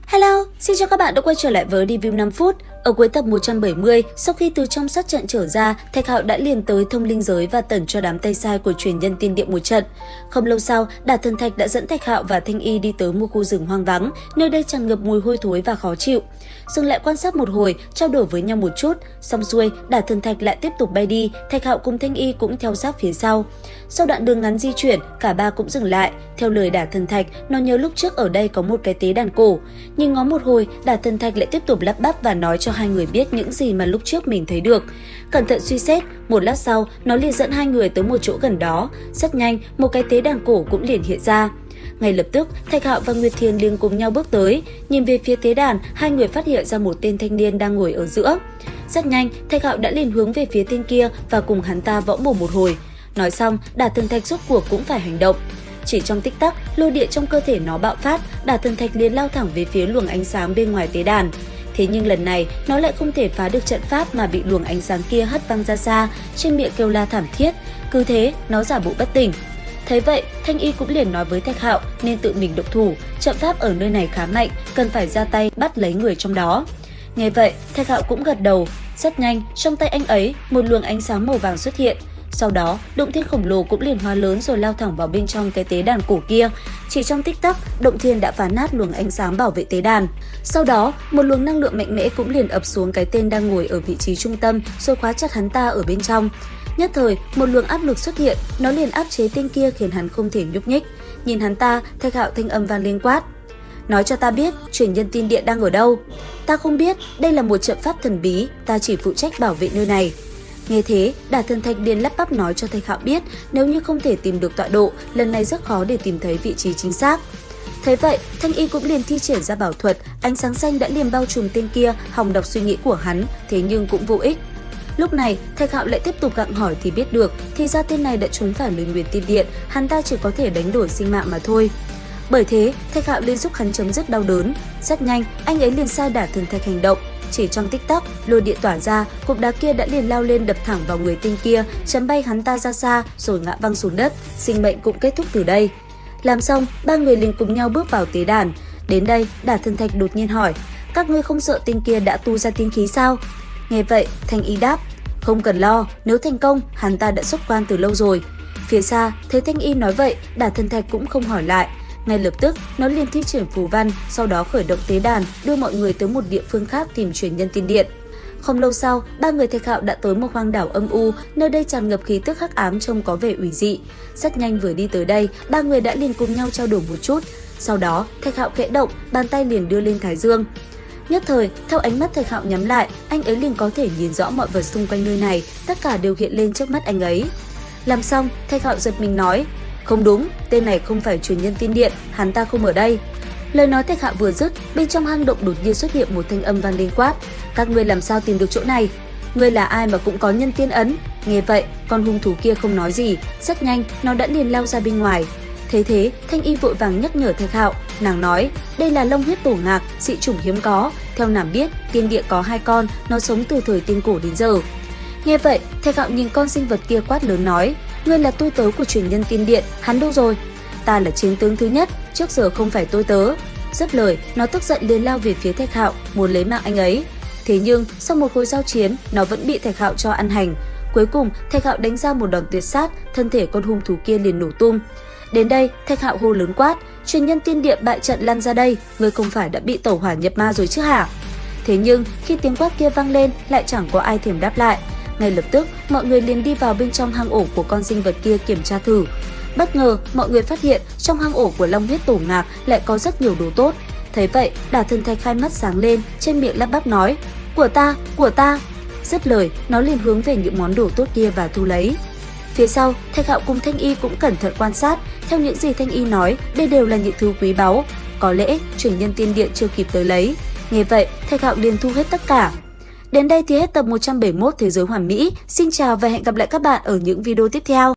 Hello, xin chào các bạn đã quay trở lại với review 5 phút. Ở cuối tập 170, sau khi từ trong sát trận trở ra, Thạch Hạo đã liền tới thông linh giới và tẩn cho đám tay sai của truyền nhân tiên điện một trận. Không lâu sau, Đả Thần Thạch đã dẫn Thạch Hạo và Thanh Y đi tới một khu rừng hoang vắng, nơi đây tràn ngập mùi hôi thối và khó chịu. Dừng lại quan sát một hồi, trao đổi với nhau một chút, xong xuôi, Đả Thần Thạch lại tiếp tục bay đi, Thạch Hạo cùng Thanh Y cũng theo sát phía sau. Sau đoạn đường ngắn di chuyển, cả ba cũng dừng lại. Theo lời Đả Thần Thạch, nó nhớ lúc trước ở đây có một cái tế đàn cổ. Nhìn ngó một hồi, Đả Thần Thạch lại tiếp tục lắp bắp và nói cho hai người biết những gì mà lúc trước mình thấy được. Cẩn thận suy xét, một lát sau, nó liền dẫn hai người tới một chỗ gần đó. Rất nhanh, một cái tế đàn cổ cũng liền hiện ra. Ngay lập tức, Thạch Hạo và Nguyệt Thiền liền cùng nhau bước tới. Nhìn về phía tế đàn, hai người phát hiện ra một tên thanh niên đang ngồi ở giữa. Rất nhanh, Thạch Hạo đã liền hướng về phía tên kia và cùng hắn ta võ mồm một hồi. Nói xong, Đả Thần Thạch rốt cuộc cũng phải hành động. Chỉ trong tích tắc, lôi điện trong cơ thể nó bạo phát, Đả Thần Thạch liền lao thẳng về phía luồng ánh sáng bên ngoài tế đàn. Thế nhưng lần này, nó lại không thể phá được trận pháp mà bị luồng ánh sáng kia hất văng ra xa, trên miệng kêu la thảm thiết. Cứ thế, nó giả bộ bất tỉnh. Thấy vậy, Thanh Y cũng liền nói với Thạch Hạo nên tự mình động thủ, trận pháp ở nơi này khá mạnh, cần phải ra tay bắt lấy người trong đó. Nghe vậy, Thạch Hạo cũng gật đầu. Rất nhanh, trong tay anh ấy, một luồng ánh sáng màu vàng xuất hiện. Sau đó, động thiên khổng lồ cũng liền hóa lớn rồi lao thẳng vào bên trong cái tế đàn cổ kia. Chỉ trong tích tắc, động thiên đã phá nát luồng ánh sáng bảo vệ tế đàn. Sau đó, một luồng năng lượng mạnh mẽ cũng liền ập xuống cái tên đang ngồi ở vị trí trung tâm rồi khóa chặt hắn ta ở bên trong. Nhất thời, một luồng áp lực xuất hiện, nó liền áp chế tên kia khiến hắn không thể nhúc nhích. Nhìn hắn ta, Thạch Hạo thanh âm vang lên quát: "Nói cho ta biết, truyền nhân tiên điện đang ở đâu?" "Ta không biết, đây là một trận pháp thần bí, ta chỉ phụ trách bảo vệ nơi này." Nghe thế, Đả Thần Thạch liền lắp bắp nói cho Thạch Hạo biết nếu như không thể tìm được tọa độ, lần này rất khó để tìm thấy vị trí chính xác. Thế vậy, Thanh Y cũng liền thi triển ra bảo thuật, ánh sáng xanh đã liền bao trùm tên kia, hòng đọc suy nghĩ của hắn, thế nhưng cũng vô ích. Lúc này, Thạch Hạo lại tiếp tục gặng hỏi thì biết được, thì ra tên này đã trúng phải lời nguyền tiên điện, hắn ta chỉ có thể đánh đổi sinh mạng mà thôi. Bởi thế, Thạch Hạo liền giúp hắn chấm dứt đau đớn. Rất nhanh, anh ấy liền sai Đả Thần Thạch hành động. Chỉ trong tích tắc, lôi điện tỏa ra, cục đá kia đã liền lao lên đập thẳng vào người tên kia, chấn bay hắn ta ra xa rồi ngã văng xuống đất, sinh mệnh cũng kết thúc từ đây. Làm xong, ba người liền cùng nhau bước vào tế đàn. Đến đây, Đả Thần Thạch đột nhiên hỏi: "Các ngươi không sợ tên kia đã tu ra tiên khí sao?" Nghe vậy, Thanh Y đáp: "Không cần lo, nếu thành công, hắn ta đã xuất quan từ lâu rồi." Phía xa, thấy Thanh Y nói vậy, Đả Thần Thạch cũng không hỏi lại. Ngay lập tức, nó liền thi triển phù văn, sau đó khởi động tế đàn, đưa mọi người tới một địa phương khác tìm truyền nhân tiên điện. Không lâu sau, ba người Thạch Hạo đã tới một hoang đảo âm u, nơi đây tràn ngập khí tức hắc ám trông có vẻ ủy dị. Rất nhanh vừa đi tới đây, ba người đã liền cùng nhau trao đổi một chút. Sau đó, Thạch Hạo khẽ động, bàn tay liền đưa lên thái dương. Nhất thời, theo ánh mắt Thạch Hạo nhắm lại, anh ấy liền có thể nhìn rõ mọi vật xung quanh nơi này, tất cả đều hiện lên trước mắt anh ấy. Làm xong, Thạch Hạo giật mình nói: "Không đúng, tên này không phải truyền nhân tiên điện, hắn ta không ở đây." Lời nói Thạch Hạo vừa dứt, bên trong hang động đột nhiên xuất hiện một thanh âm vang lên quát: "Các ngươi làm sao tìm được chỗ này? Ngươi là ai mà cũng có nhân tiên ấn?" Nghe vậy, con hung thú kia không nói gì, rất nhanh nó đã liền lao ra bên ngoài. Thấy thế, Thanh Y vội vàng nhắc nhở Thạch Hạo, nàng nói: "Đây là long huyết tổ ngạc, dị chủng hiếm có, theo nàng biết, tiên địa có 2 con, nó sống từ thời tiên cổ đến giờ." Nghe vậy, Thạch Hạo nhìn con sinh vật kia quát lớn nói: "Ngươi là tôi tớ của truyền nhân tiên điện, hắn đâu rồi?" "Ta là chiến tướng thứ nhất, trước giờ không phải tôi tớ." Dứt lời, nó tức giận liền lao về phía Thạch Hạo, muốn lấy mạng anh ấy. Thế nhưng, sau một hồi giao chiến, nó vẫn bị Thạch Hạo cho ăn hành. Cuối cùng, Thạch Hạo đánh ra một đòn tuyệt sát, thân thể con hung thú kia liền nổ tung. Đến đây, Thạch Hạo hô lớn quát: "Truyền nhân tiên điện bại trận lăn ra đây, ngươi không phải đã bị tẩu hỏa nhập ma rồi chứ hả?" Thế nhưng, khi tiếng quát kia vang lên, lại chẳng có ai thèm đáp lại. Ngay lập tức, mọi người liền đi vào bên trong hang ổ của con sinh vật kia kiểm tra thử. Bất ngờ, mọi người phát hiện trong hang ổ của long huyết tổ ngạc lại có rất nhiều đồ tốt. Thấy vậy, Đả Thần Thạch hai mắt sáng lên, trên miệng lắp bắp nói: của ta, của ta." Dứt lời, nó liền hướng về những món đồ tốt kia và thu lấy. Phía sau, Thạch Hạo cùng Thanh Y cũng cẩn thận quan sát. Theo những gì Thanh Y nói, đây đều là những thứ quý báu. Có lẽ truyền nhân tiên điện chưa kịp tới lấy. Nghe vậy, Thạch Hạo liền thu hết tất cả. Đến đây thì hết tập 171 Thế giới hoàn mỹ. Xin chào và hẹn gặp lại các bạn ở những video tiếp theo.